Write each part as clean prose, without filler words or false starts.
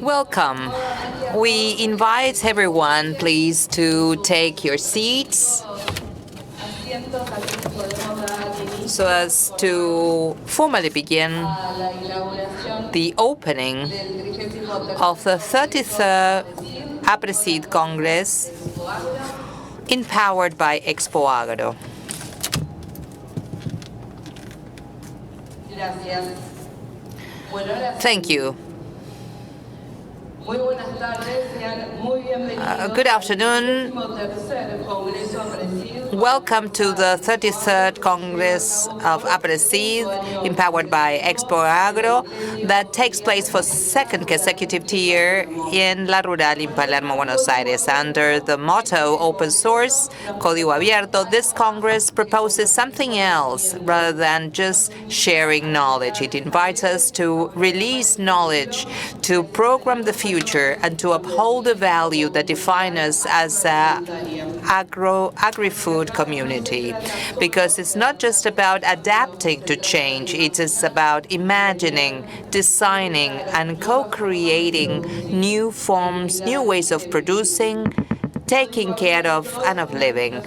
Welcome. We invite everyone, please, to take your seats so as to formally begin the opening of the 33rd Aapresid Congress, empowered by Expoagro. Thank you. Good afternoon. Welcome to the 33rd Congress of Aapresid, empowered by Expoagro, that takes place for second consecutive year in La Rural in Palermo, Buenos Aires. Under the motto Open Source, Código, abierto, this Congress proposes something else rather than just sharing knowledge. It invites us to release knowledge, to program the future, and to uphold the value that define us as an agri-food community. Because it's not just about adapting to change, it is about imagining, designing, and co-creating new forms, new ways of producing, taking care of, and of living.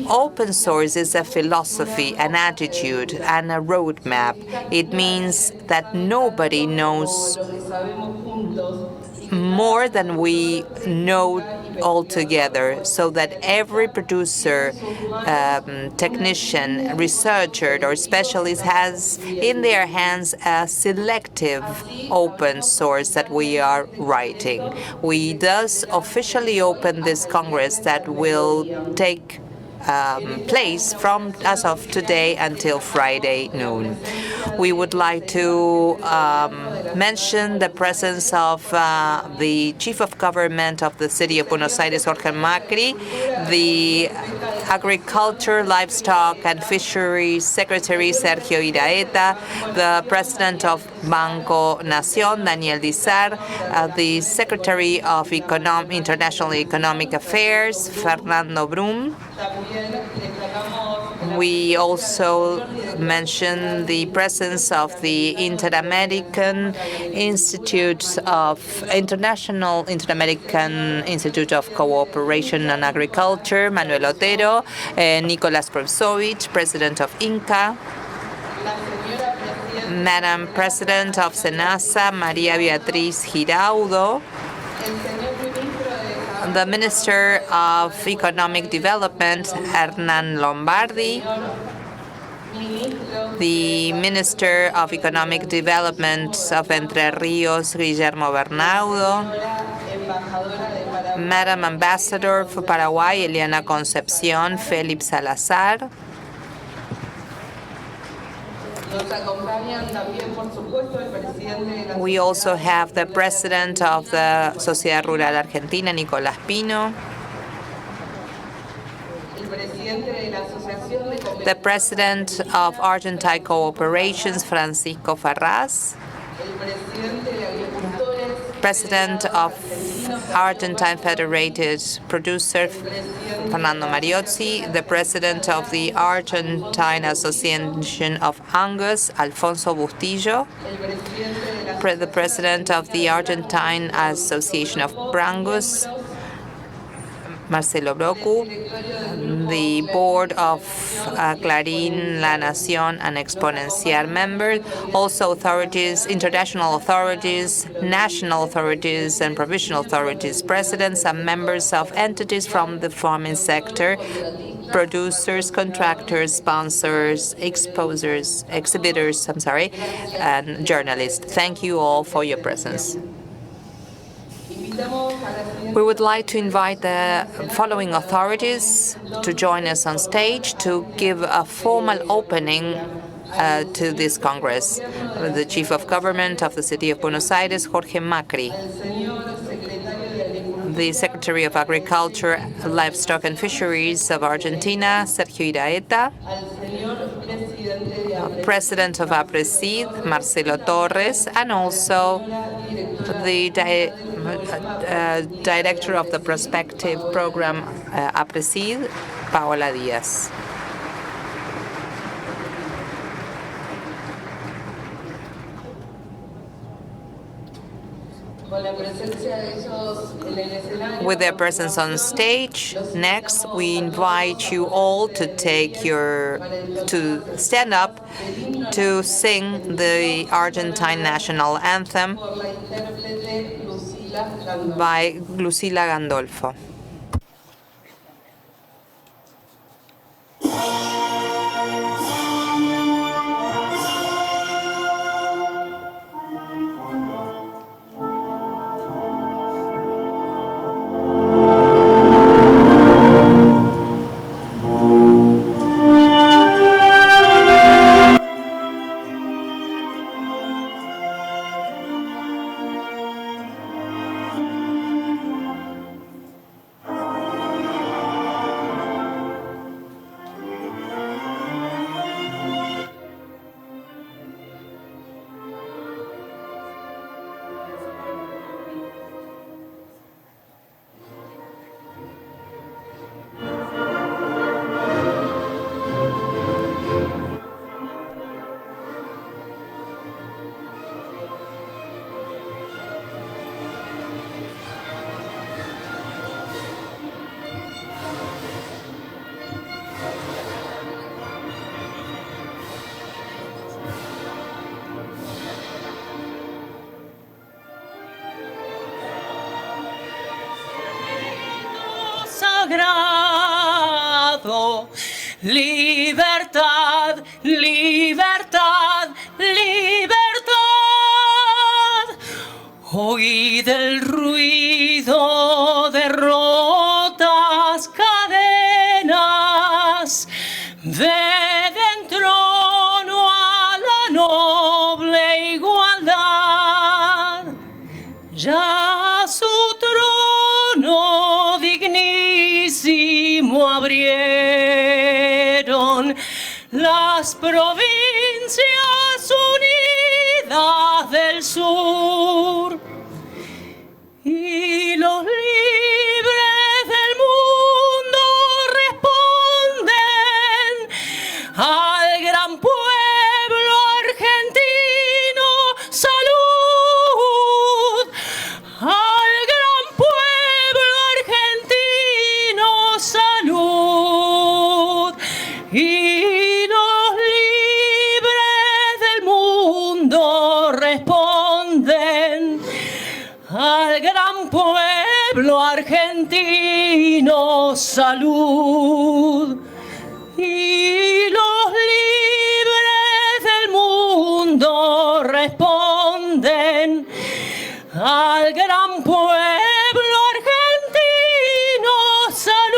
Open source is a philosophy, an attitude, and a roadmap. It means that nobody knows more than we know altogether, so that every producer, technician, researcher, or specialist has in their hands a selective open source that we are writing. We thus officially open this Congress that will take place from as of today until Friday noon. We would like to mention the presence of the Chief of Government of the City of Buenos Aires, Jorge Macri, the Agriculture, Livestock, and Fisheries Secretary, Sergio Iraeta, the President of Banco Nación, Daniel Dizar, the Secretary of International Economic Affairs, Fernando Brum. We also mention the presence of the International Institute of Cooperation and Agriculture, Manuel Otero, Nicolas Prevsovich, President of INCA, Madam President of SENASA, María Beatriz Giraudo, the Minister of Economic Development, Hernán Lombardi, the Minister of Economic Development of Entre Ríos, Guillermo Bernaudo, Madam Ambassador for Paraguay, Eliana Concepción Félix Salazar. We also have the President of the Sociedad Rural Argentina, Nicolás Pino, the President of Argentine Cooperations, Francisco Farrás, President of Argentine Federated Producers, Fernando Mariozzi, the President of the Argentine Association of Angus, Alfonso Bustillo, the President of the Argentine Association of Brangus, Marcelo Brocu, the Board of Clarín, La Nación, and Exponencial members, also authorities, international authorities, national authorities, and provincial authorities, presidents, and members of entities from the farming sector, producers, contractors, sponsors, exhibitors, and journalists. Thank you all for your presence. We would like to invite the following authorities to join us on stage to give a formal opening to this Congress. The Chief of Government of the City of Buenos Aires, Jorge Macri. The Secretary of Agriculture, Livestock and Fisheries of Argentina, Sergio Iraeta. President of Aapresid, Marcelo Torres, and also the Director of the Prospective Program, Aapresid, Paola Diaz. with their presence on stage. Next, we invite you all to stand up to sing the Argentine national anthem by Lucila Gandolfo. Sagrado, libertad, libertad, libertad. Oíd el ruido de rotas cadenas, ved en trono a la noble igualdad. Ya su trono dignísimo abrieron las provincias unidas del sur, y los libres del mundo responden al gran pueblo argentino. Salud al gran pueblo argentino. Salud. Y los libres del mundo responden al gran pueblo argentino. Salud. Y los libres del mundo responden al gran pueblo argentino. Salud.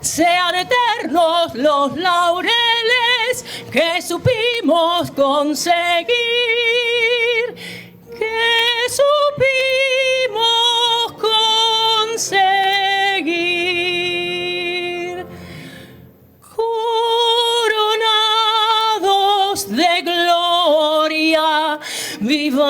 Sean eternos los laureles que supimos conseguir, que supimos conseguir. Coronados de gloria, vivamos.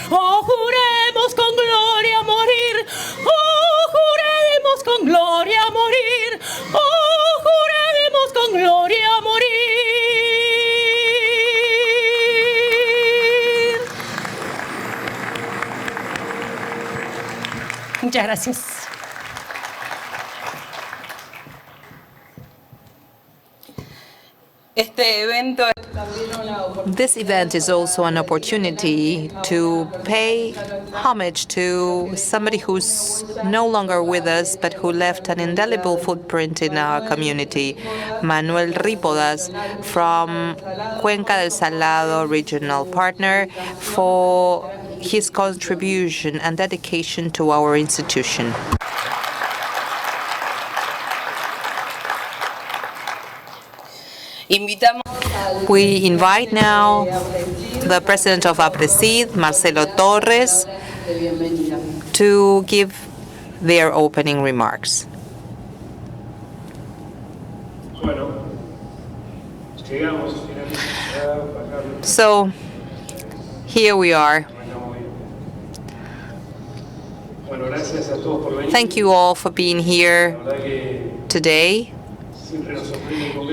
Oh, juremos con gloria morir. Oh, juremos con gloria morir. Oh, juremos con gloria morir. Muchas gracias. Este evento This event is also an opportunity to pay homage to somebody who's no longer with us, but who left an indelible footprint in our community, Manuel Rípodas, from Cuenca del Salado regional partner, for his contribution and dedication to our institution. We invite now the president of Aapresid, Marcelo Torres, to give their opening remarks. So here we are. Thank you all for being here today.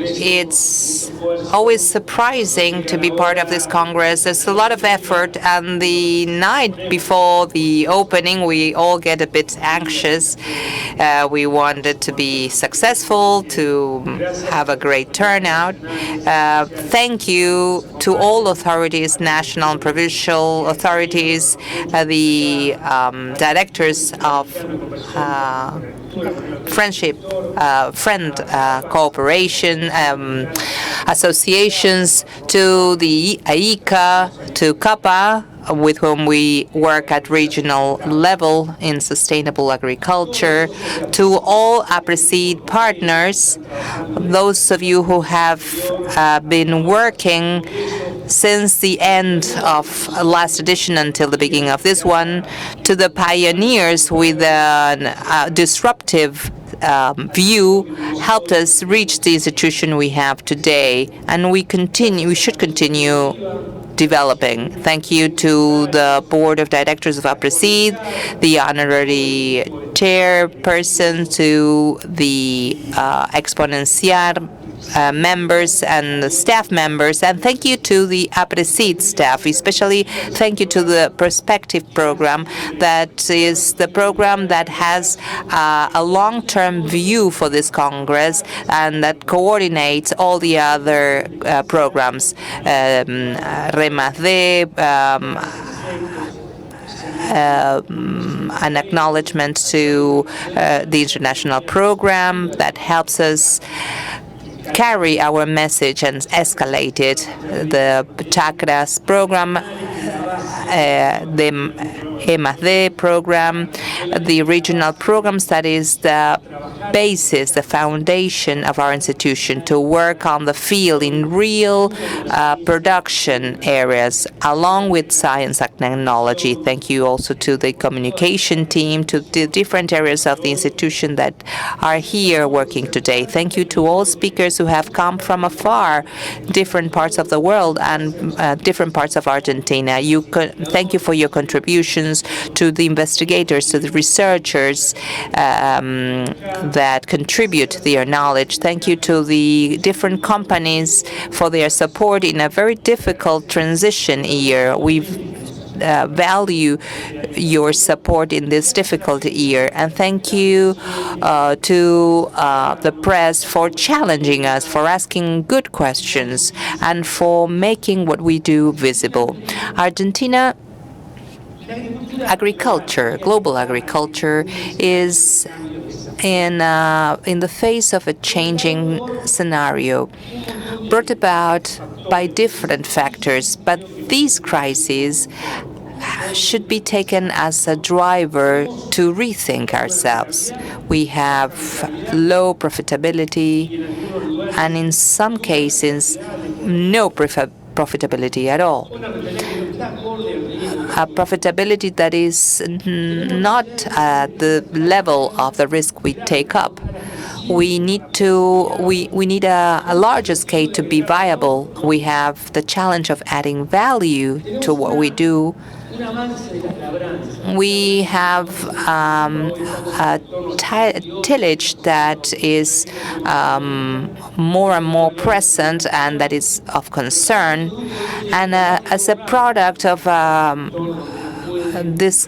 It's always surprising to be part of this Congress. There's a lot of effort, and the night before the opening, we all get a bit anxious. We want it to be successful, to have a great turnout. Thank you to all authorities, national and provincial authorities, the directors of friend cooperation associations, to the AICA, to CAPA, with whom we work at regional level in sustainable agriculture, to all Aapresid partners, those of you who have been working since the end of last edition until the beginning of this one, to the pioneers with a disruptive view, helped us reach the institution we have today, and we should continue developing. Thank you to the Board of Directors of Aapresid, the honorary chairperson, to the Exponenciar members and the staff members, and thank you to the Aapresid staff, especially thank you to the Perspective program. That is the program that has a long-term view for this Congress and that coordinates all the other programs. An acknowledgement to the international program that helps us carry our message and escalate it. The Chakras program, the E+D program, the regional programs, that is the basis, the foundation of our institution to work on the field in real production areas, along with science and technology. Thank you also to the communication team, to the different areas of the institution that are here working today. Thank you to all speakers who have come from afar, different parts of the world and different parts of Argentina. Thank you for your contributions, to the investigators, to the researchers that contribute their knowledge. Thank you to the different companies for their support in a very difficult transition year. We value your support in this difficult year, and thank you to the press for challenging us, for asking good questions, and for making what we do visible. Argentina agriculture, global agriculture, is in the face of a changing scenario brought about by different factors, but these crises should be taken as a driver to rethink ourselves. We have low profitability, and in some cases, no profitability at all. A profitability that is not at the level of the risk we take up. We need a larger scale to be viable. We have the challenge of adding value to what we do. We have a tillage that is more and more present and that is of concern, and as a product of this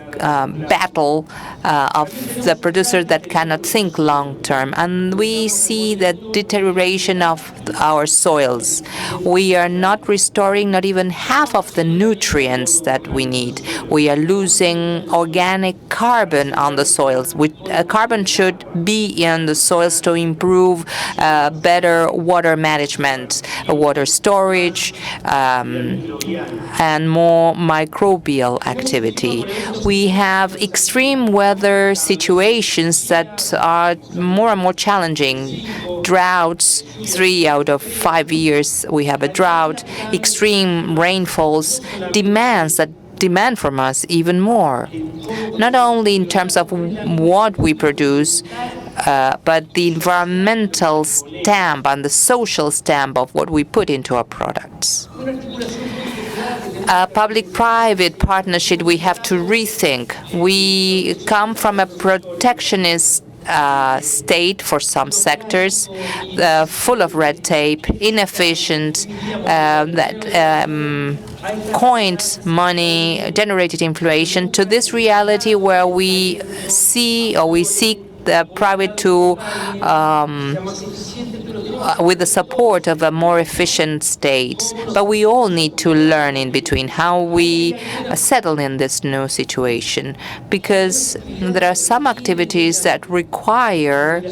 battle of the producer that cannot think long term, and we see the deterioration of our soils. We are not restoring not even half of the nutrients that we need. We are losing organic carbon on the soils. Carbon should be in the soils to improve better water management, water storage, and more microbial activity. We have extreme weather situations that are more and more challenging. Droughts, 3 out of 5 years we have a drought, extreme rainfalls, demands that demand from us even more, not only in terms of what we produce, but the environmental stamp and the social stamp of what we put into our products. Public-private partnership we have to rethink. We come from a protectionist state for some sectors, full of red tape, inefficient, that coined money, generated inflation, to this reality where we see or we seek the private to with the support of a more efficient state. But we all need to learn in between how we settle in this new situation, because there are some activities that require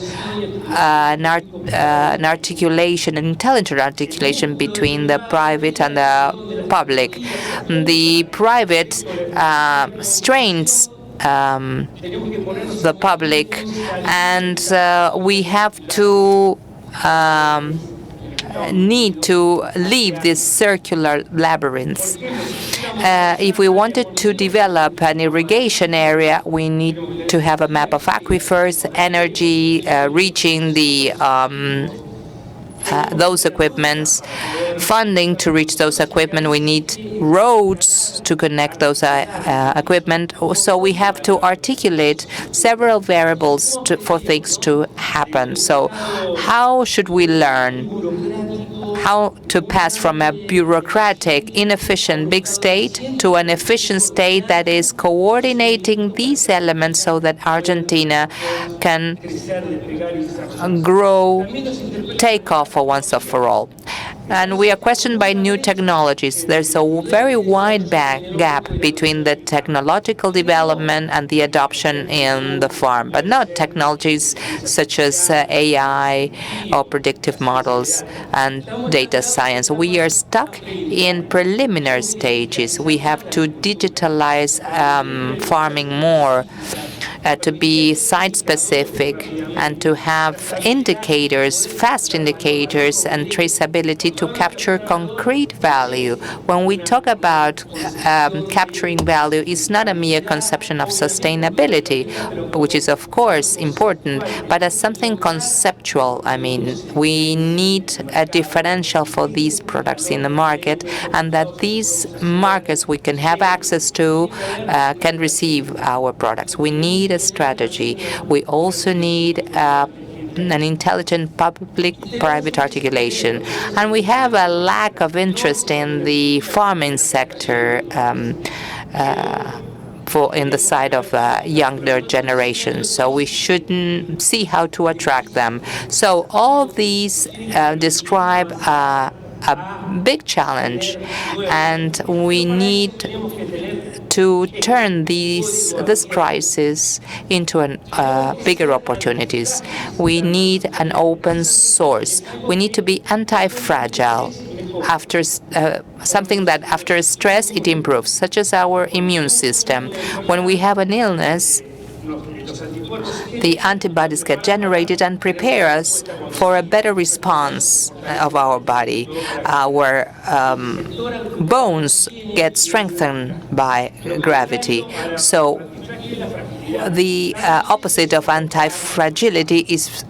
an articulation, an intelligent articulation between the private and the public. The private strains the public, and we have to need to leave this circular labyrinth. If we wanted to develop an irrigation area, we need to have a map of aquifers, energy reaching the those equipments, funding to reach those equipment. We need roads to connect those equipment. So we have to articulate several variables for things to happen. So how should we learn how to pass from a bureaucratic, inefficient big state to an efficient state that is coordinating these elements so that Argentina can grow, take off for once and for all. And we are questioned by new technologies. There's a very wide gap between the technological development and the adoption in the farm, but not technologies such as AI or predictive models and data science. We are stuck in preliminary stages. We have to digitalize farming more, to be site-specific, and to have indicators, fast indicators, and traceability to capture concrete value. When we talk about capturing value, it's not a mere conception of sustainability, which is, of course, important, but as something conceptual. I mean, we need a differential for these products in the market, and that these markets we can have access to can receive our products. We need a strategy. We also need an intelligent public-private articulation. And we have a lack of interest in the farming sector in the side of younger generations. So we shouldn't see how to attract them. So all these describe a big challenge, and we need to turn this crisis into bigger opportunities. We need an open source. We need to be anti-fragile. After something that after stress it improves, such as our immune system. When we have an illness, the antibodies get generated and prepare us for a better response of our body. Our bones get strengthened by gravity. So the opposite of anti-fragility is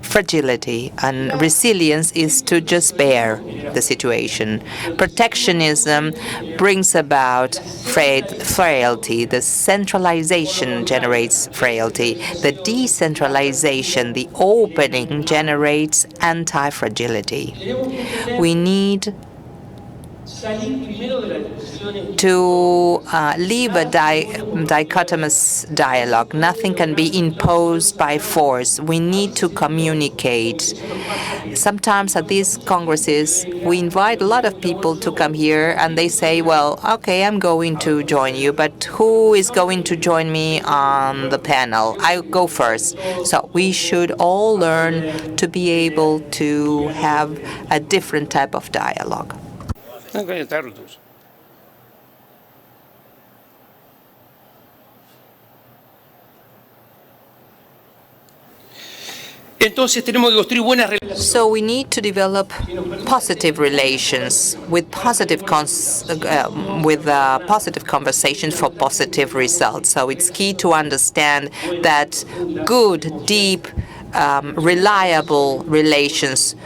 fragility, and resilience is to just bear the situation. Protectionism brings about frailty. The centralization generates frailty. The decentralization, the opening, generates anti-fragility. We need to leave a dichotomous dialogue. Nothing can be imposed by force. We need to communicate. Sometimes at these congresses, we invite a lot of people to come here, and they say, well, okay, I'm going to join you, but who is going to join me on the panel? I go first. So we should all learn to be able to have a different type of dialogue. Entonces tenemos que construir buenas relaciones. So we need to develop positive relations with positive conversations for positive results. So it's key to understand that good, deep, reliable relations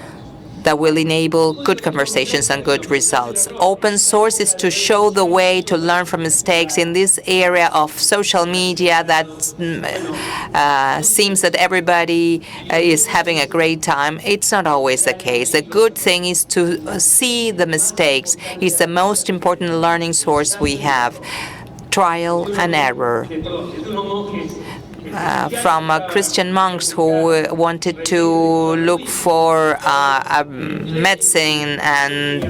that will enable good conversations and good results. Open source is to show the way to learn from mistakes in this area of social media that seems that everybody is having a great time. It's not always the case. The good thing is to see the mistakes. It's the most important learning source we have. Trial and error. From Christian monks who wanted to look for a medicine and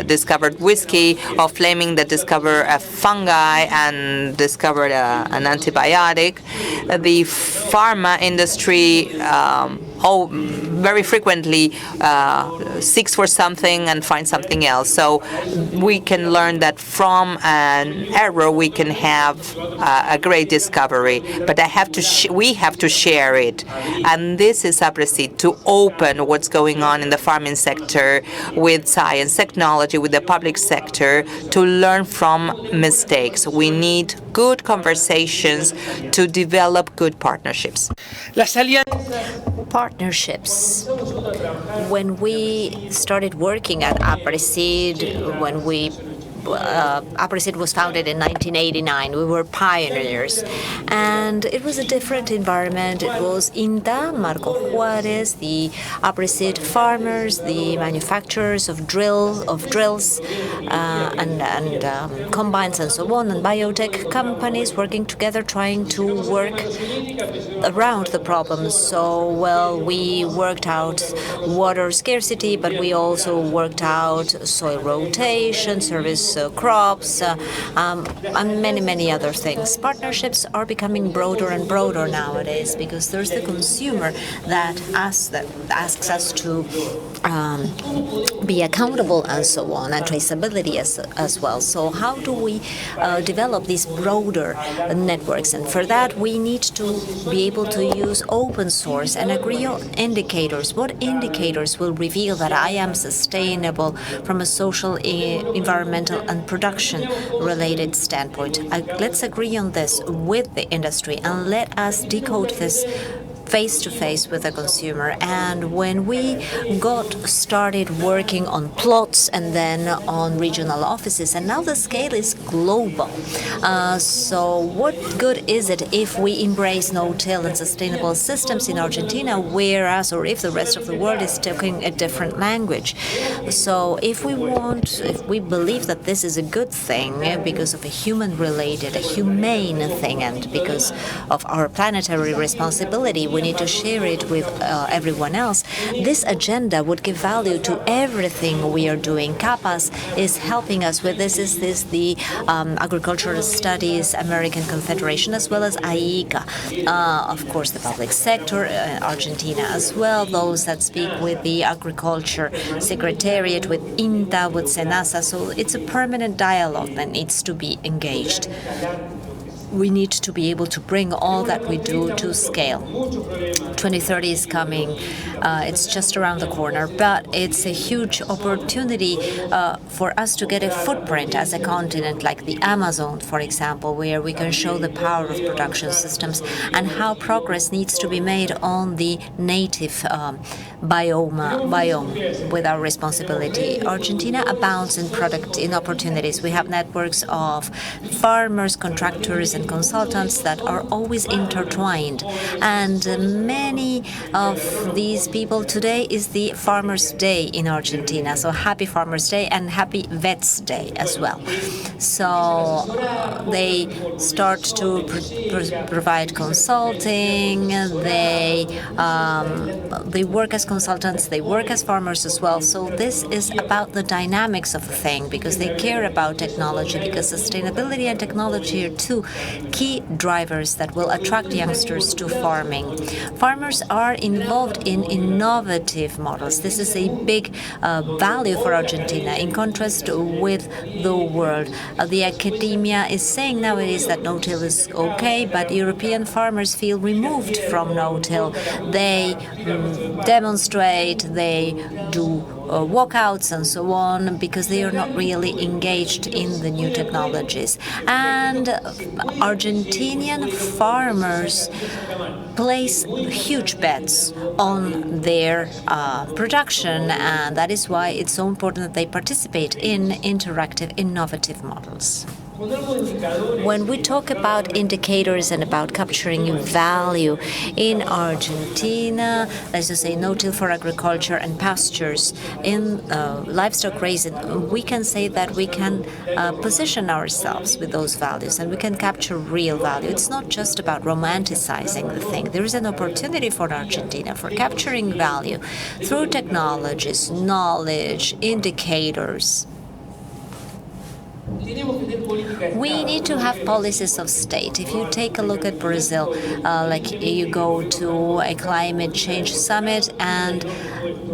discovered whiskey, or Fleming that discovered a fungi and discovered an antibiotic. The pharma industry very frequently seeks for something and finds something else. So we can learn that from an error we can have a great discovery. But we have to share it. And this is Aapresid, to open what's going on in the farming sector with science, technology, with the public sector, to learn from mistakes. We need good conversations to develop good partnerships. Partnerships. When we started working at Aapresid, Aapresid was founded in 1989. We were pioneers, and it was a different environment. It was INTA, Marco Juarez, the Aapresid farmers, the manufacturers of drills, and combines and so on, and biotech companies working together, trying to work around the problems. So, well, we worked out water scarcity, but we also worked out soil rotation, service crops, and many other things. Partnerships are becoming broader and broader nowadays because there's the consumer that asks us to be accountable and so on, and traceability as well. So how do we develop these broader networks? And for that, we need to be able to use open source and agree on indicators. What indicators will reveal that I am sustainable from a social, environmental, and production-related standpoint? Let's agree on this with the industry, and let us decode this face-to-face with the consumer. And when we got started working on plots and then on regional offices, and now the scale is global. So what good is it if we embrace no-till and sustainable systems in Argentina, or if the rest of the world is talking a different language? So if we believe that this is a good thing because of a human-related, a humane thing, and because of our planetary responsibility, we need to share it with everyone else. This agenda would give value to everything we are doing. CAPAS is helping us with this. Is this the Agricultural Studies American Confederation, as well as AICA, of course, the public sector, Argentina as well, those that speak with the Agriculture Secretariat, with INTA, with SENASA. So it's a permanent dialogue that needs to be engaged. We need to be able to bring all that we do to scale. 2030 is coming. It's just around the corner, but it's a huge opportunity for us to get a footprint as a continent, like the Amazon, for example, where we can show the power of production systems and how progress needs to be made on the native biome with our responsibility. Argentina abounds in opportunities. We have networks of farmers, contractors, and consultants that are always intertwined. And many of these people, today is the Farmers' Day in Argentina. So happy Farmers' Day and happy Vets' Day as well. So they start to provide consulting. They work as consultants. They work as farmers as well. So this is about the dynamics of the thing, because they care about technology, because sustainability and technology are two key drivers that will attract youngsters to farming. Farmers are involved in innovative models. This is a big value for Argentina in contrast with the world. The academia is saying nowadays that no-till is okay, but European farmers feel removed from no-till. They demonstrate, they do walkouts and so on, because they are not really engaged in the new technologies. And Argentinian farmers place huge bets on their production, and that is why it's so important that they participate in interactive, innovative models. When we talk about indicators and about capturing value in Argentina, let's just say no-till for agriculture and pastures, in livestock raising, we can say that we can position ourselves with those values and we can capture real value. It's not just about romanticizing the thing. There is an opportunity for Argentina for capturing value through technologies, knowledge, indicators. We need to have policies of state. If you take a look at Brazil, like you go to a climate change summit, and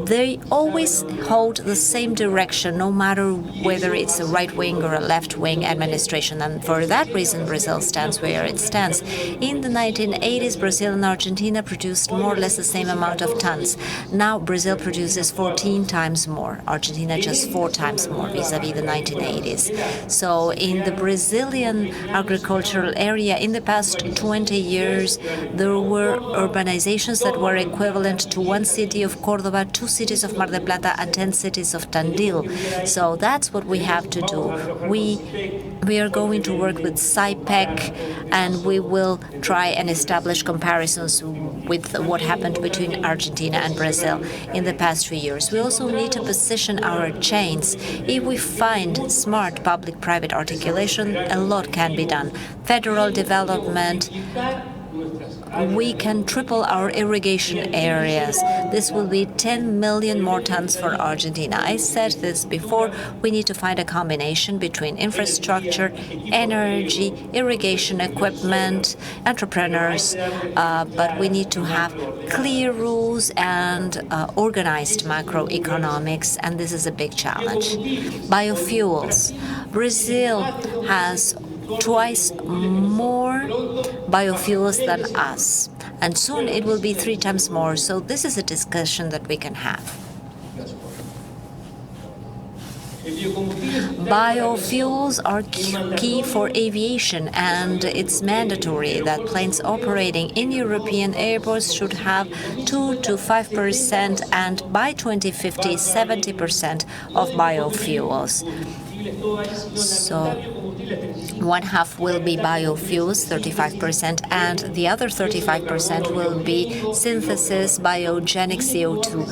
they always hold the same direction, no matter whether it's a right-wing or a left-wing administration. And for that reason, Brazil stands where it stands. In the 1980s, Brazil and Argentina produced more or less the same amount of tons. Now Brazil produces 14 times more, Argentina just 4 times more vis-a-vis the 1980s. So in the Brazilian agricultural area, in the past 20 years, there were urbanizations that were equivalent to 1 city of Córdoba, 2 cities of Mar del Plata, and 10 cities of Tandil. So that's what we have to do. We are going to work with Spraytec, and we will try and establish comparisons with what happened between Argentina and Brazil in the past few years. We also need to position our chains. If we find smart public-private articulation, a lot can be done. Federal development, we can triple our irrigation areas. This will be 10 million more tons for Argentina. I said this before, we need to find a combination between infrastructure, energy, irrigation equipment, entrepreneurs, but we need to have clear rules and organized macroeconomics, and this is a big challenge. Biofuels. Brazil has twice more biofuels than us, and soon it will be 3 times more. So this is a discussion that we can have. Biofuels are key for aviation, and it's mandatory that planes operating in European airports should have 2 to 5%, and by 2050, 70% of biofuels. So 1/2 will be biofuels, 35%, and the other 35% will be synthesis, biogenic CO2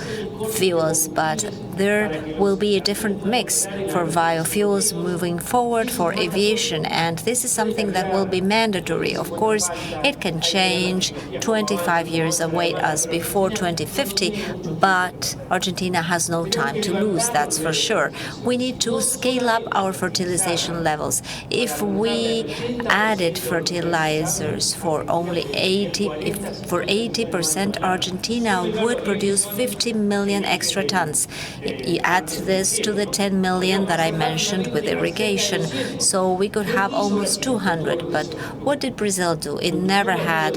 fuels. But there will be a different mix for biofuels moving forward for aviation, and this is something that will be mandatory. Of course, it can change. 25 years await us before 2050, but Argentina has no time to lose, that's for sure. We need to scale up our fertilization levels. If we added fertilizers for only 80%, Argentina would produce 50 million extra tons. You add this to the 10 million that I mentioned with irrigation, so we could have almost 200. But what did Brazil do? It never had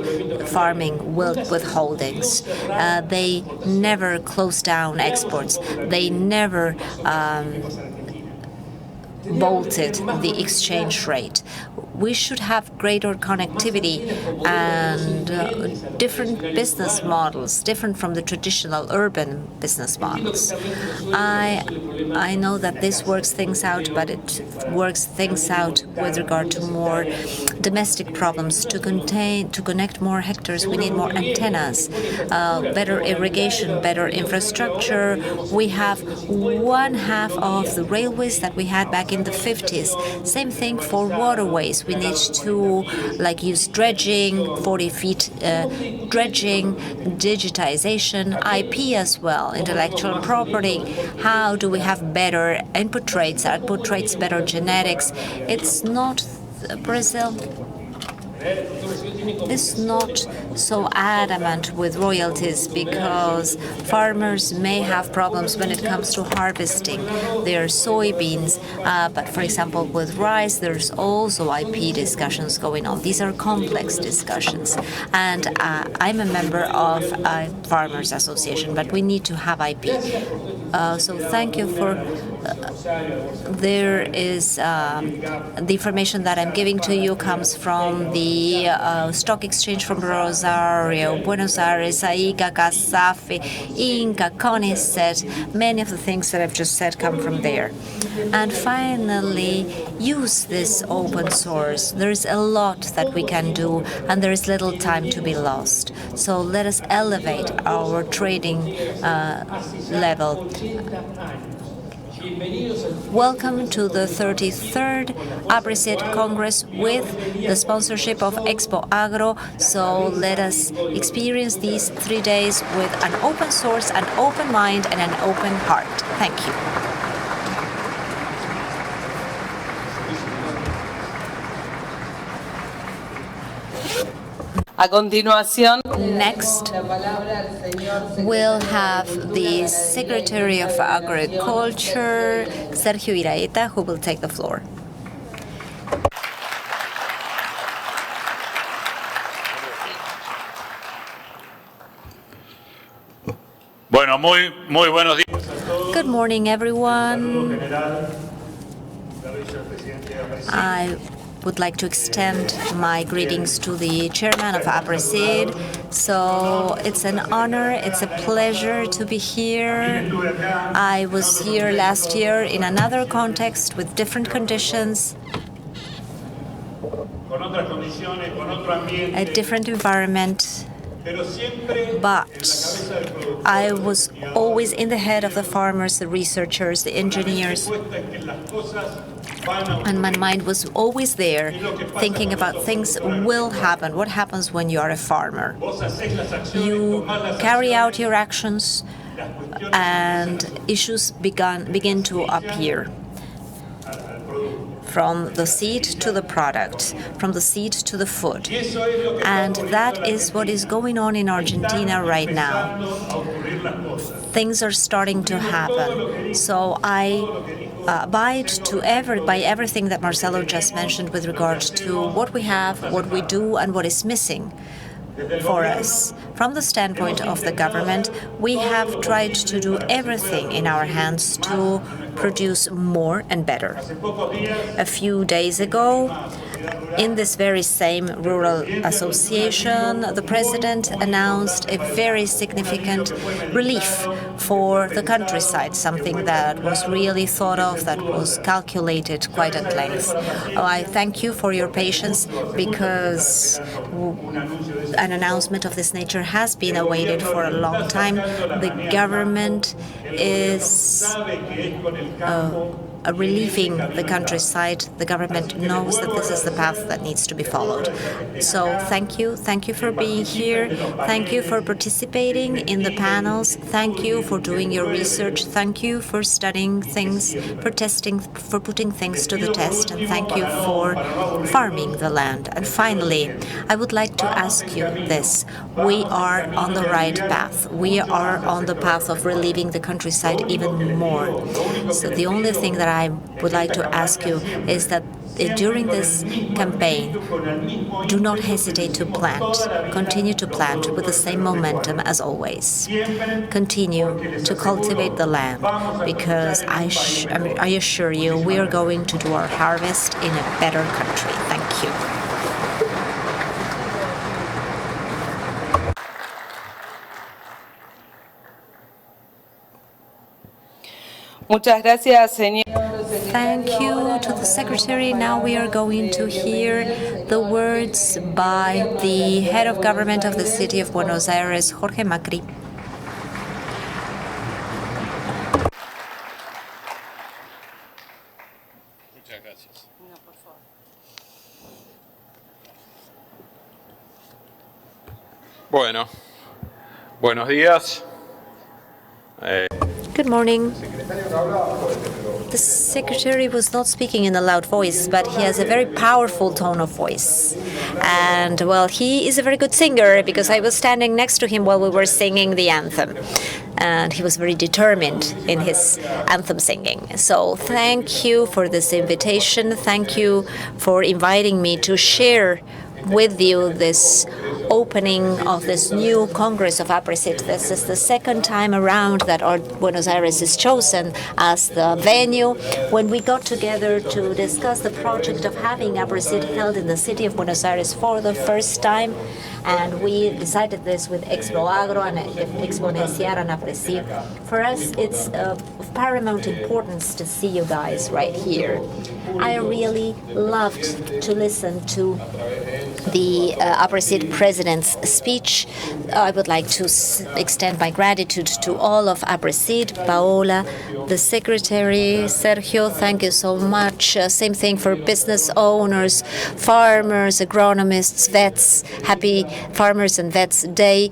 farming withholdings. They never closed down exports. They never bolted the exchange rate. We should have greater connectivity and different business models, different from the traditional urban business models. I know that this works things out, but it works things out with regard to more domestic problems. To connect more hectares, we need more antennas, better irrigation, better infrastructure. We have 1/2 of the railways that we had back in the 50s. Same thing for waterways. We need to use dredging, 40 feet dredging, digitization, IP as well, intellectual property. How do we have better input rates, output rates, better genetics? It's not Brazil is not so adamant with royalties because farmers may have problems when it comes to harvesting their soybeans. But for example, with rice, there's also IP discussions going on. These are complex discussions. And I'm a member of a farmers association, but we need to have IP. So thank you for there is the information that I'm giving to you comes from the stock exchange from Rosario, Buenos Aires, AICA, CASAFE, Inca, CONICET. Many of the things that I've just said come from there. And finally, use this open source. There's a lot that we can do, and there is little time to be lost. So let us elevate our trading level. Welcome to the 33rd Aapresid Congress with the sponsorship of Expoagro. So let us experience these 3 days with an open source, an open mind, and an open heart. Thank you. A continuación, next, we'll have the Secretary of Agriculture, Sergio Iraeta, who will take the floor. Bueno, muy buenos días. Good morning, everyone. I would like to extend my greetings to the chairman of Aapresid. So it's an honor, it's a pleasure to be here. I was here last year in another context with different conditions, a different environment, but I was always in the head of the farmers, the researchers, the engineers, and my mind was always there, thinking about things will happen. What happens when you are a farmer? You carry out your actions, and issues begin to appear. From the seed to the product, from the seed to the food. And that is what is going on in Argentina right now. Things are starting to happen. So I abide by everything that Marcelo just mentioned with regards to what we have, what we do, and what is missing for us. From the standpoint of the government, we have tried to do everything in our hands to produce more and better. A few days ago, in this very same rural association, the president announced a very significant relief for the countryside, something that was really thought of, that was calculated quite at length. I thank you for your patience, because an announcement of this nature has been awaited for a long time. The government is relieving the countryside. The government knows that this is the path that needs to be followed. So thank you for being here. Thank you for participating in the panels. Thank you for doing your research. Thank you for studying things, for testing, for putting things to the test, and thank you for farming the land. And finally, I would like to ask you this. We are on the right path. We are on the path of relieving the countryside even more. So the only thing that I would like to ask you is that during this campaign, do not hesitate to plant. Continue to plant with the same momentum as always. Continue to cultivate the land, because I assure you we are going to do our harvest in a better country. Thank you. muchas gracias, señor. Thank you to the Secretary. Now we are going to hear the words by the head of government of the city of Buenos Aires, Jorge Macri. Muchas gracias. Bueno, buenos días. Good morning. The secretary was not speaking in a loud voice, but he has a very powerful tone of voice. And, well, he is a very good singer because I was standing next to him while we were singing the anthem. And he was very determined in his anthem singing. So thank you for this invitation. Thank you for inviting me to share with you this opening of this new Congress of Aapresid. This is the second time around that Buenos Aires is chosen as the venue. When we got together to discuss the project of having Aapresid held in the city of Buenos Aires for the first time, and we decided this with Expoagro and Exponenciar and Aapresid. For us, it's of paramount importance to see you guys right here. I really loved to listen to the Aapresid president's speech. I would like to extend my gratitude to all of Aapresid, Paola, the secretary, Sergio, thank you so much. Same thing for business owners, farmers, agronomists, vets. Happy Farmers and Vets Day.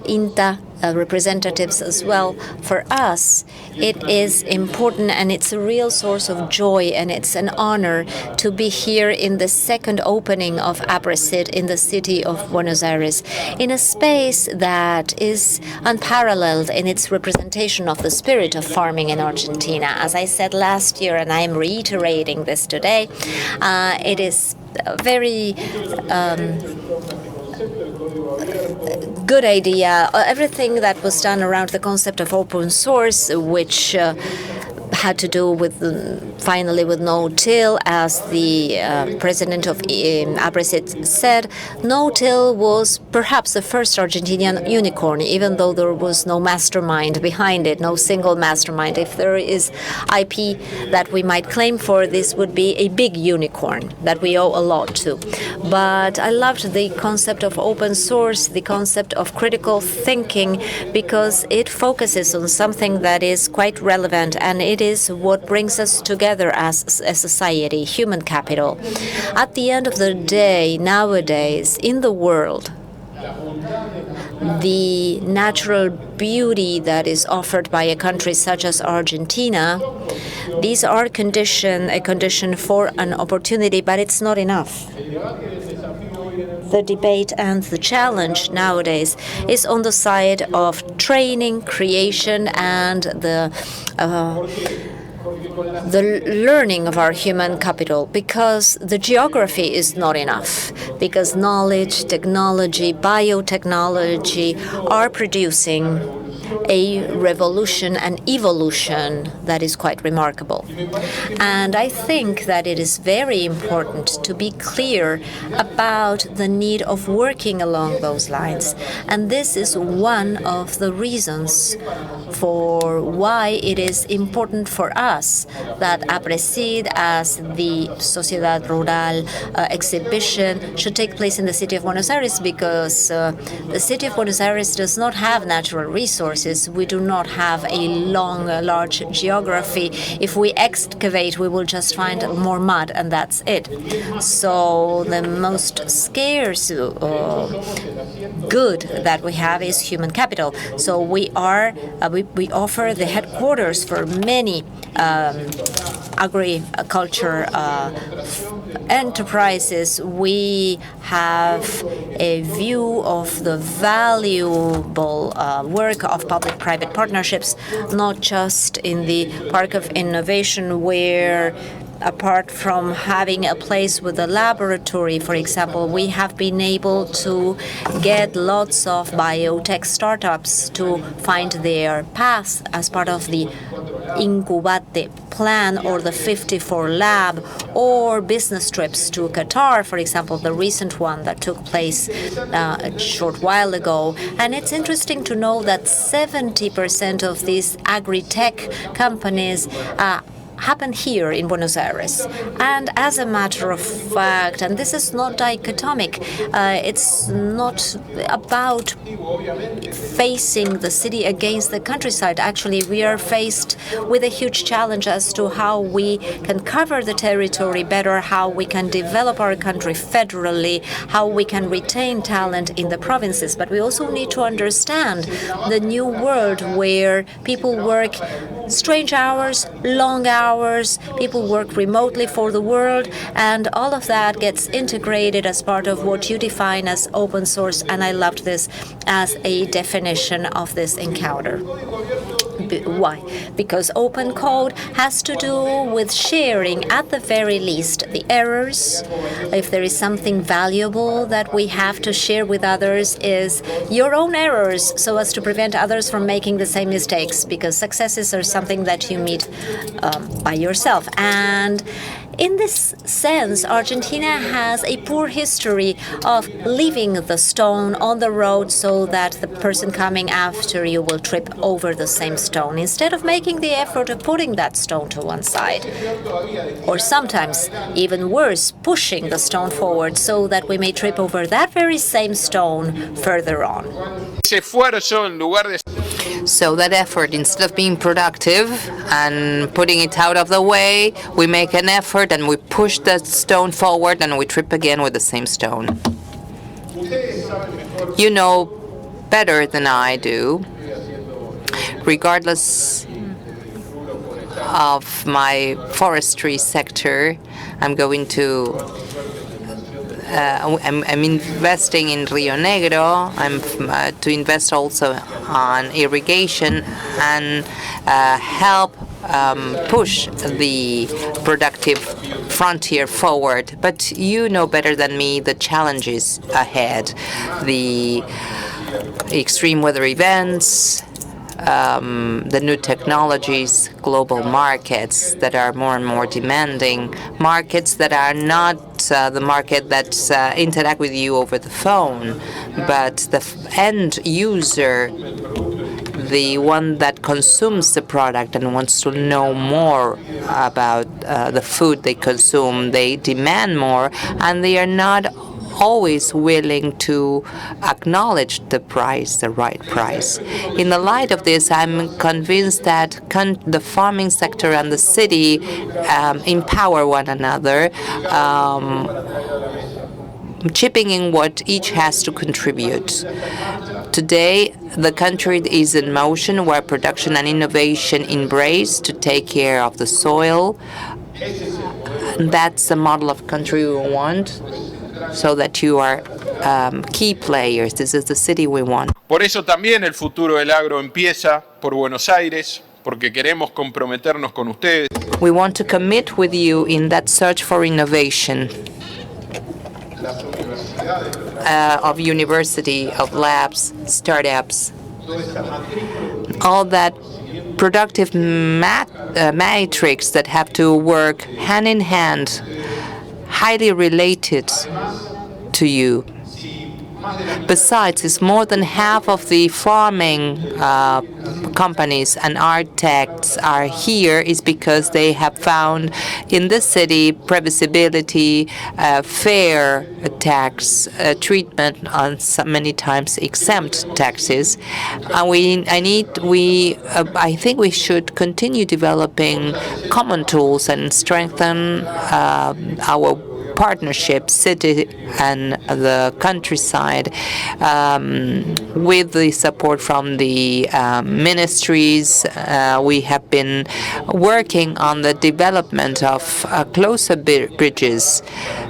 INTA representatives as well. For us, it is important and it's a real source of joy, and it's an honor to be here in the second opening of Aapresid in the city of Buenos Aires, in a space that is unparalleled in its representation of the spirit of farming in Argentina. As I said last year, and I am reiterating this today, it is very good idea. Everything that was done around the concept of open source, which had to do with finally with no-till, as the president of Aapresid said. No-till was perhaps the first Argentinian unicorn, even though there was no mastermind behind it, no single mastermind. If there is IP that we might claim for, this would be a big unicorn that we owe a lot to. But I loved the concept of open source, the concept of critical thinking, because it focuses on something that is quite relevant, and it is what brings us together as a society, human capital. At the end of the day, nowadays, in the world, the natural beauty that is offered by a country such as Argentina, these are a condition for an opportunity, but it's not enough. The debate and the challenge nowadays is on the side of training, creation, and the learning of our human capital, because the geography is not enough, because knowledge, technology, biotechnology are producing a revolution and evolution that is quite remarkable. And I think that it is very important to be clear about the need of working along those lines. And this is one of the reasons for why it is important for us that Aapresid, as the Sociedad Rural exhibition, should take place in the city of Buenos Aires, because the city of Buenos Aires does not have natural resources. We do not have a large geography. If we excavate, we will just find more mud, and that's it. So the most scarce good that we have is human capital. So we offer the headquarters for many agriculture enterprises. We have a view of the valuable work of public-private partnerships, not just in the Park of Innovation, where apart from having a place with a laboratory, for example, we have been able to get lots of biotech startups to find their path as part of the Incubate plan or the 54 lab, or business trips to Qatar, for example, the recent one that took place a short while ago. And it's interesting to know that 70% of these agri-tech companies happen here in Buenos Aires. And as a matter of fact, and this is not dichotomic, it's not about facing the city against the countryside. Actually, we are faced with a huge challenge as to how we can cover the territory better, how we can develop our country federally, how we can retain talent in the provinces. But we also need to understand the new world where people work strange hours, long hours, hours, people work remotely for the world, and all of that gets integrated as part of what you define as open source, and I loved this as a definition of this encounter. Why? Because open code has to do with sharing, at the very least, the errors. If there is something valuable that we have to share with others, is your own errors, so as to prevent others from making the same mistakes, because successes are something that you meet by yourself. And in this sense, Argentina has a poor history of leaving the stone on the road so that the person coming after you will trip over the same stone, instead of making the effort of putting that stone to one side. Or sometimes, even worse, pushing the stone forward so that we may trip over that very same stone further on. So that effort, instead of being productive and putting it out of the way, we make an effort and we push that stone forward and we trip again with the same stone. You know better than I do, regardless of my forestry sector, I'm going to I'm investing in Rio Negro. I'm to invest also on irrigation and help push the productive frontier forward. But you know better than me the challenges ahead, the extreme weather events, the new technologies, global markets that are more and more demanding, markets that are not the market that interact with you over the phone, but the end user, the one that consumes the product and wants to know more about the food they consume. They demand more, and they are not always willing to acknowledge the price, the right price. In the light of this, I'm convinced that the farming sector and the city empower one another, chipping in what each has to contribute. Today, the country is in motion where production and innovation embrace to take care of the soil. That's the model of country we want, so that you are key players. This is the city we want. Por eso también el futuro del agro empieza por Buenos Aires, porque queremos comprometernos con ustedes. We want to commit with you in that search for innovation of university, of labs, startups, all that productive matrix that have to work hand in hand, highly related to you. Besides, it's more than half of the farming companies and architects are here is because they have found in this city previsibility, fair tax treatment on many times exempt taxes. And I think we should continue developing common tools and strengthen our partnership, city and the countryside, with the support from the ministries. We have been working on the development of closer bridges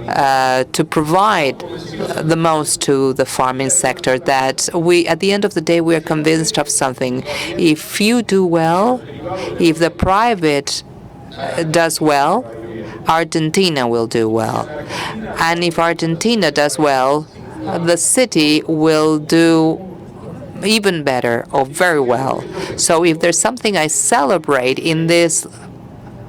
to provide the most to the farming sector. That at the end of the day, we are convinced of something. If you do well, if the private does well, Argentina will do well. And if Argentina does well, the city will do even better or very well. So if there's something I celebrate in this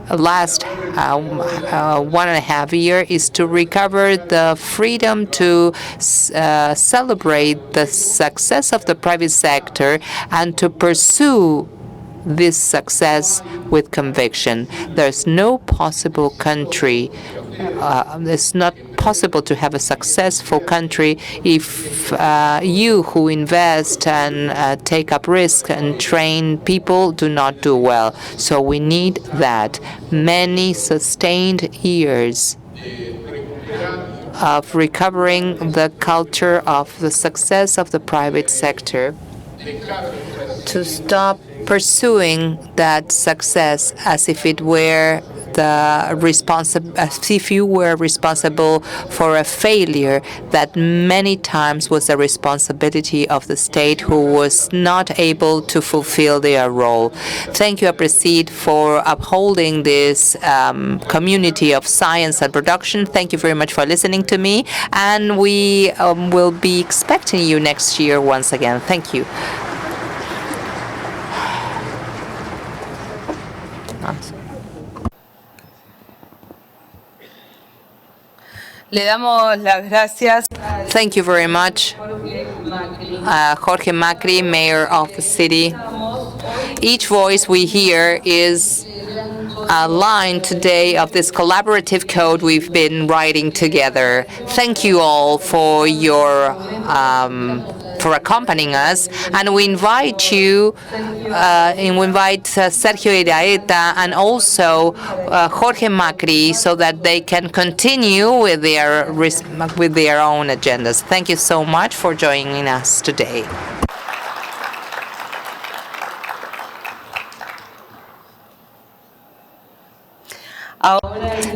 last 1.5 years is to recover the freedom to celebrate the success of the private sector and to pursue this success with conviction. There's no possible country, it's not possible to have a successful country if you who invest and take up risk and train people do not do well. So we need that. Many sustained years of recovering the culture of the success of the private sector to stop pursuing that success as if it were as if you were responsible for a failure that many times was the responsibility of the state who was not able to fulfill their role. Thank you, Aapresid, for upholding this community of science and production. Thank you very much for listening to me, and we will be expecting you next year once again. Thank you. Le damos las gracias. Thank you very much, Jorge Macri, Mayor of the city. Each voice we hear is a line today of this collaborative code we've been writing together. Thank you all for your for accompanying us, and we invite you, Sergio Iraeta and also Jorge Macri, so that they can continue with their own agendas. Thank you so much for joining us today.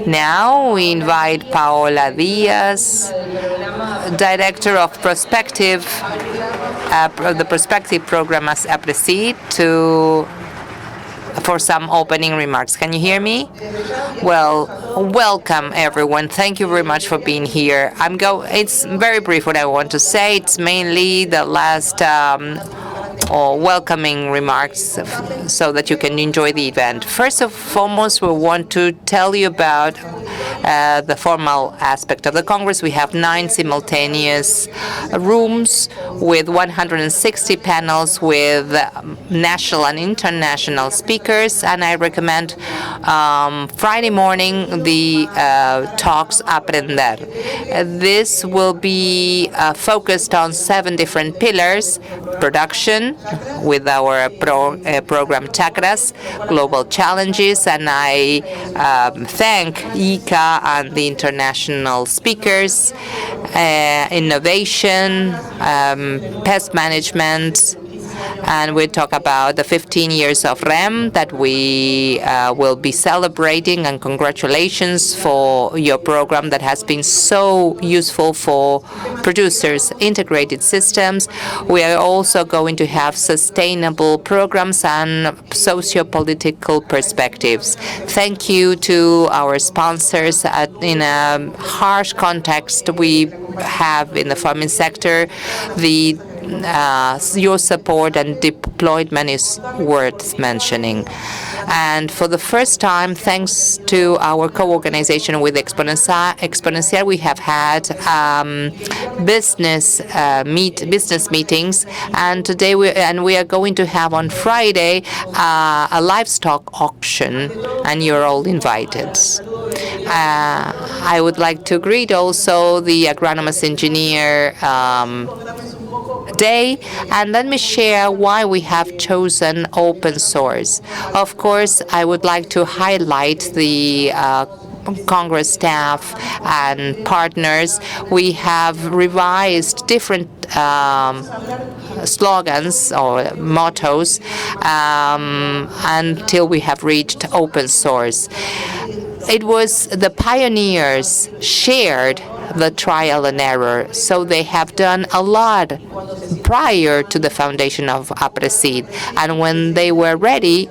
Now we invite Paola Diaz, Director of Prospective, the Prospective Program at Aapresid, for some opening remarks. Can you hear me? Well, welcome everyone. Thank you very much for being here. It's very brief what I want to say. It's mainly the last or welcoming remarks so that you can enjoy the event. First and foremost, we want to tell you about the formal aspect of the Congress. We have 9 simultaneous rooms with 160 panels with national and international speakers, and I recommend Friday morning the talks Aprender. This will be focused on 7 different pillars: production, with our program Chakras, global challenges, and I thank ICA and the international speakers, innovation, pest management, and we talk about the 15 years of REM that we will be celebrating, and congratulations for your program that has been so useful for producers, integrated systems. We are also going to have sustainable programs and socio-political perspectives. Thank you to our sponsors. In a harsh context we have in the farming sector, your support and deployment is worth mentioning. And for the first time, thanks to our co-organization with Exponencial, we have had business meetings, and today we are going to have on Friday a livestock auction, and you're all invited. I would like to greet also the agronomist engineer day, and let me share why we have chosen open source. Of course, I would like to highlight the Congress staff and partners. We have revised different slogans or mottos until we have reached open source. It was the pioneers shared the trial and error, so they have done a lot prior to the foundation of Aapresid, and when they were ready,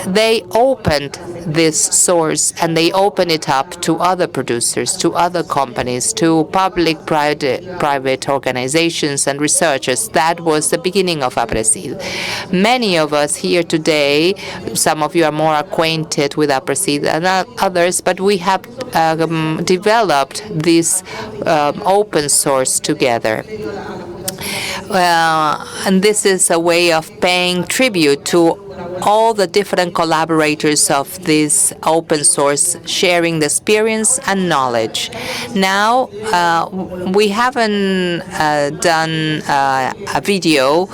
they opened this source and they opened it up to other producers, to other companies, to public-private organizations and researchers. That was the beginning of Aapresid. Many of us here today, some of you are more acquainted with Aapresid than others, but we have developed this open source together. And this is a way of paying tribute to all the different collaborators of this open source sharing the experience and knowledge. Now, we haven't done a video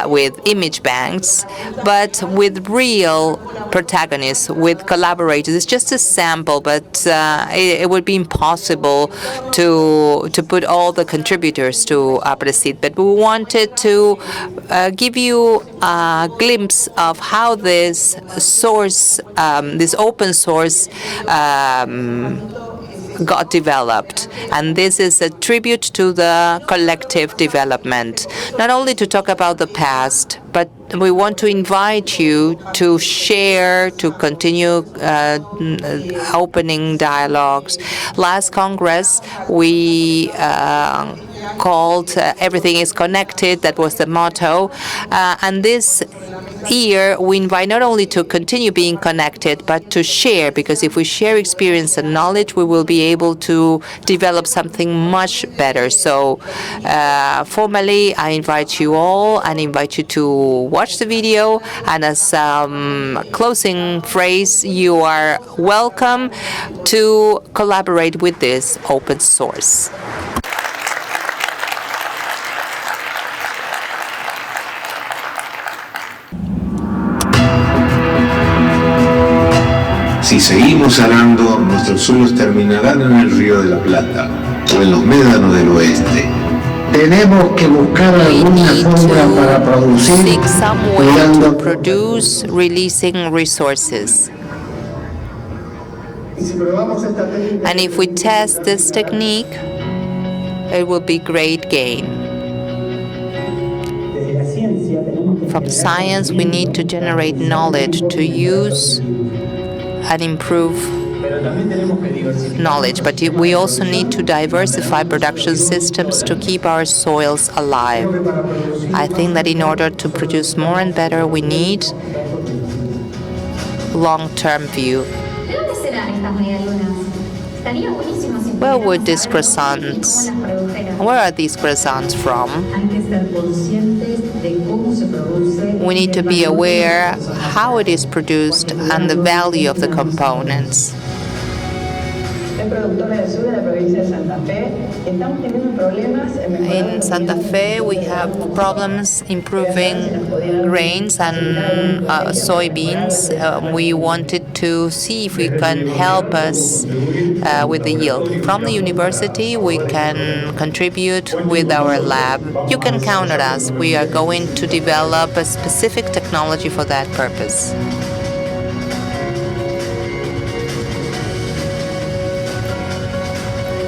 with image banks, but with real protagonists, with collaborators. It's just a sample, but it would be impossible to put all the contributors to Aapresid. But we wanted to give you a glimpse of how this source, this open source, got developed. And this is a tribute to the collective development, not only to talk about the past, but we want to invite you to share, to continue opening dialogues. Last Congress, we called Everything is Connected. That was the motto. And this year, we invite not only to continue being connected, but to share, because if we share experience and knowledge, we will be able to develop something much better. So formally, I invite you all and invite you to watch the video. And as closing phrase, you are welcome to collaborate with this open source. Si seguimos arando, nuestros suelos terminarán en el Río de la Plata o en los médanos del oeste. Tenemos que buscar alguna forma para producir, seek some way to produce, releasing resources. And if we test this technique, it will be great gain. From science, we need to generate knowledge to use and improve knowledge, but we also need to diversify production systems to keep our soils alive. I think that in order to produce more and better, we need long-term view. Where would these croissants? Where are these croissants from? We need to be aware how it is produced and the value of the components. In Santa Fe, we have problems improving grains and soybeans. We wanted to see if we can help us with the yield. From the university, we can contribute with our lab. You can count on us. We are going to develop a specific technology for that purpose.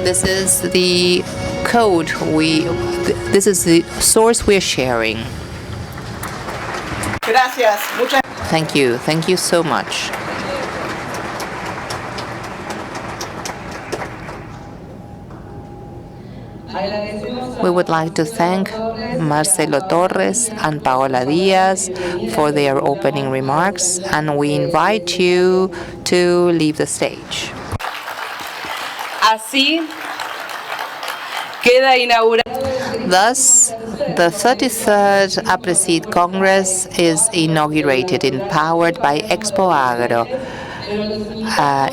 This is the code this is the source we are sharing. Gracias. Thank you so much. We would like to thank Marcelo Torres and Paola Diaz for their opening remarks, and we invite you to leave the stage. Así queda inaugurado. Thus, the 33rd Aapresid Congress is inaugurated, empowered by Expoagro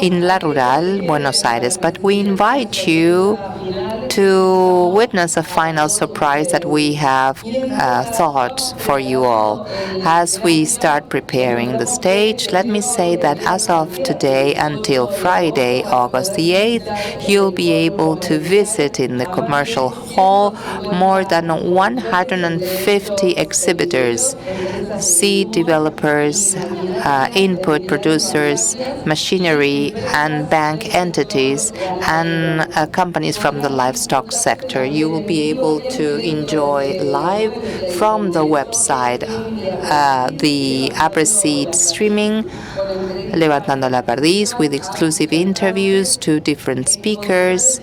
in La Rural, Buenos Aires. But we invite you to witness a final surprise that we have thought for you all. As we start preparing the stage, let me say that as of today until Friday, August the 8th, you'll be able to visit in the commercial hall more than 150 exhibitors, seed developers, input producers, machinery and bank entities, and companies from the livestock sector. You will be able to enjoy live from the website the Aapresid streaming, Levantando la Perdiz, with exclusive interviews to different speakers,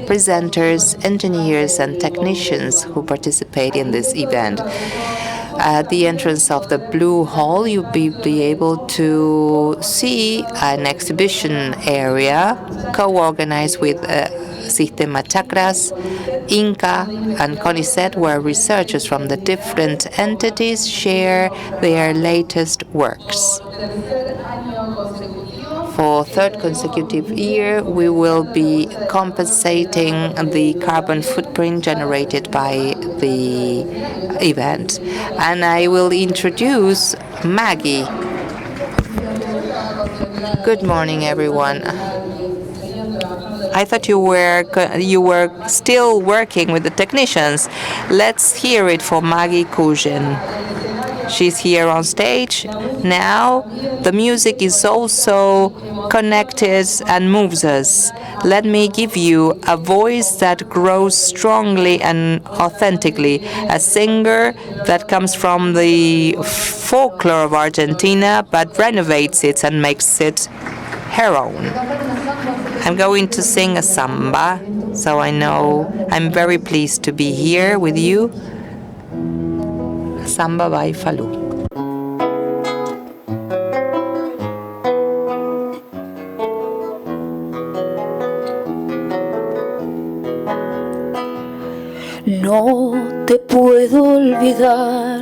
presenters, engineers, and technicians who participate in this event. At the entrance of the Blue Hall, you'll be able to see an exhibition area co-organized with Sistema Chakras, Inca, and CONICET, where researchers from the different entities share their latest works. For third consecutive year, we will be compensating the carbon footprint generated by the event. And I will introduce Maggie. Good morning, everyone. I thought you were still working with the technicians. Let's hear it for Maggie Kujin. She's here on stage now. The music is also connected and moves us. Let me give you a voice that grows strongly and authentically, a singer that comes from the folklore of Argentina but renovates it and makes it her own. I'm going to sing a samba, so I know I'm very pleased to be here with you. Samba by Falú. No te puedo olvidar.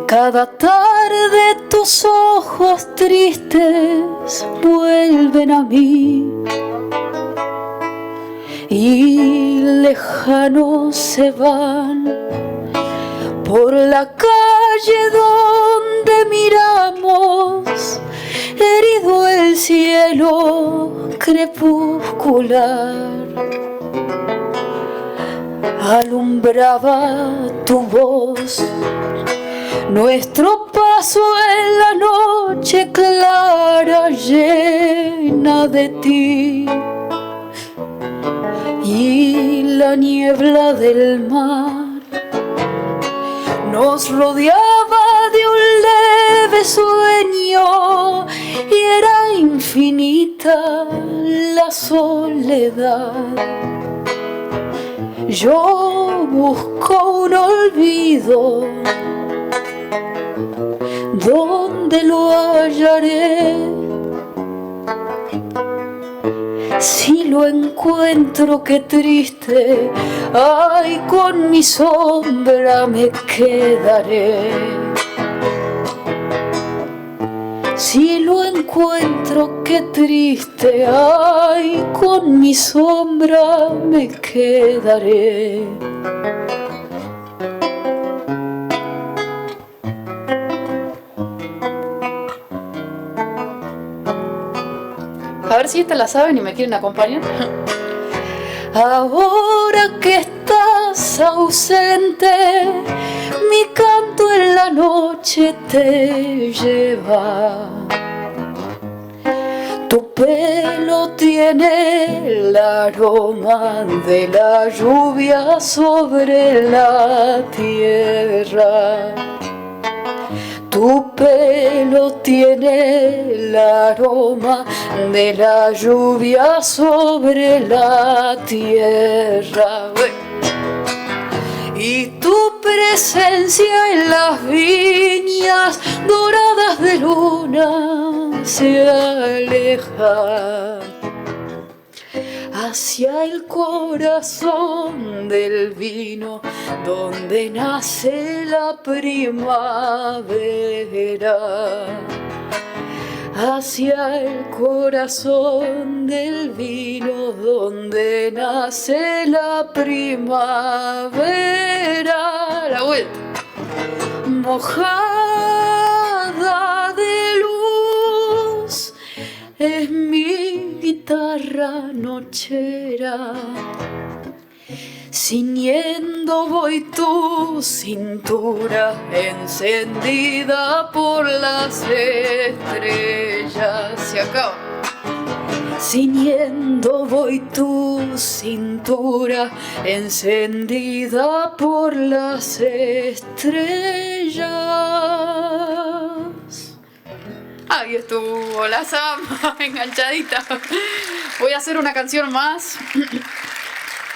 Cada tarde tus ojos tristes vuelven a mí y lejanos se van por la calle donde miramos, herido el cielo crepuscular. Alumbraba tu voz nuestro paso en la noche clara llena de ti, y la niebla del mar nos rodeaba de un leve sueño y era infinita la soledad. Yo busco un olvido, ¿dónde lo hallaré? Si lo encuentro, qué triste, ay, con mi sombra me quedaré. Si lo encuentro, qué triste, ay, con mi sombra me quedaré. A ver si esta la saben y me quieren acompañar. Ahora que estás ausente, mi canto en la noche te lleva. Tu pelo tiene el aroma de la lluvia sobre la tierra. Tu pelo tiene el aroma de la lluvia sobre la tierra. Y tu presencia en las viñas doradas de luna se aleja hacia el corazón del vino donde nace la primavera. Hacia el corazón del vino donde nace la primavera. La vuelta. Mojada de luz es mi guitarra nochera. Ciñendo voy tu cintura encendida por las estrellas. Se acaba. Ciñendo voy tu cintura encendida por las estrellas. Ahí estuvo la samba enganchadita. Voy a hacer una canción más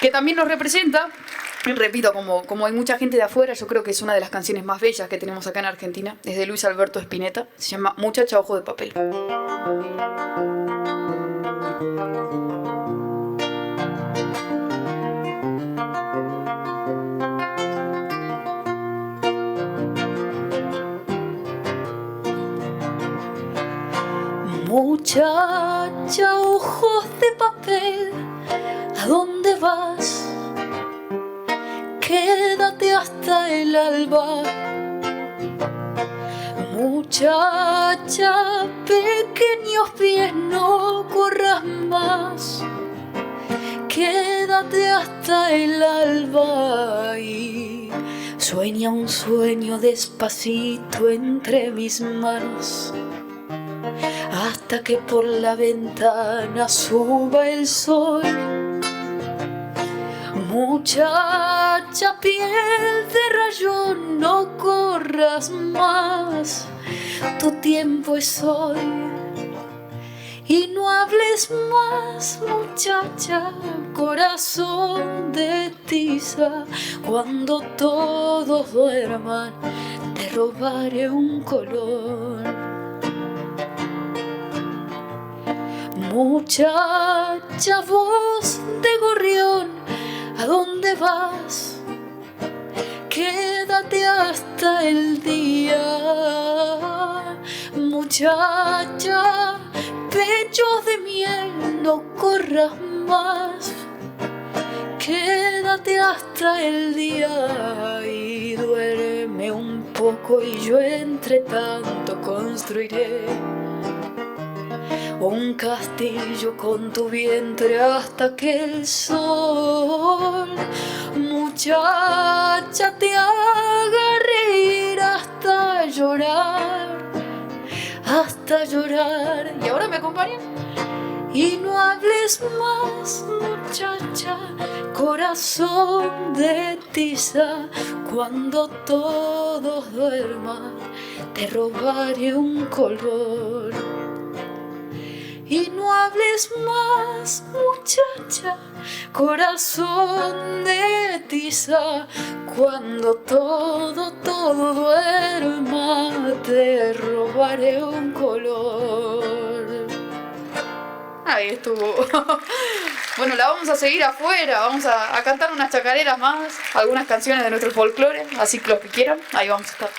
que también nos representa, repito, como hay mucha gente de afuera, yo creo que es una de las canciones más bellas que tenemos acá en Argentina. Es de Luis Alberto Spinetta. Se llama Muchacha Ojo de Papel. Muchacha, ojos de papel, ¿a dónde vas? Quédate hasta el alba. Muchacha, pequeños pies, no corras más. Quédate hasta el alba y sueña un sueño despacito entre mis manos, hasta que por la ventana suba el sol. Muchacha, piel de rayón, no corras más, tu tiempo es hoy. Y no hables más, muchacha, corazón de tiza. Cuando todos duerman, te robaré un color. Muchacha, voz de gorrión, ¿a dónde vas? Quédate hasta el día. Muchacha, pechos de miel, no corras más. Quédate hasta el día y duerme un poco, y yo entre tanto construiré un castillo con tu vientre hasta que el sol, muchacha, te haga reír hasta llorar, hasta llorar. ¿Y ahora me acompañan? Y no hables más, muchacha, corazón de tiza. Cuando todos duerman, te robaré un color. Y no hables más, muchacha, corazón de tiza. Cuando todo duerma, te robaré un color. Ahí estuvo. Bueno, la vamos a seguir afuera. Vamos a cantar unas chacareras más, algunas canciones de nuestro folclore, así que los que quieran, ahí vamos a estar.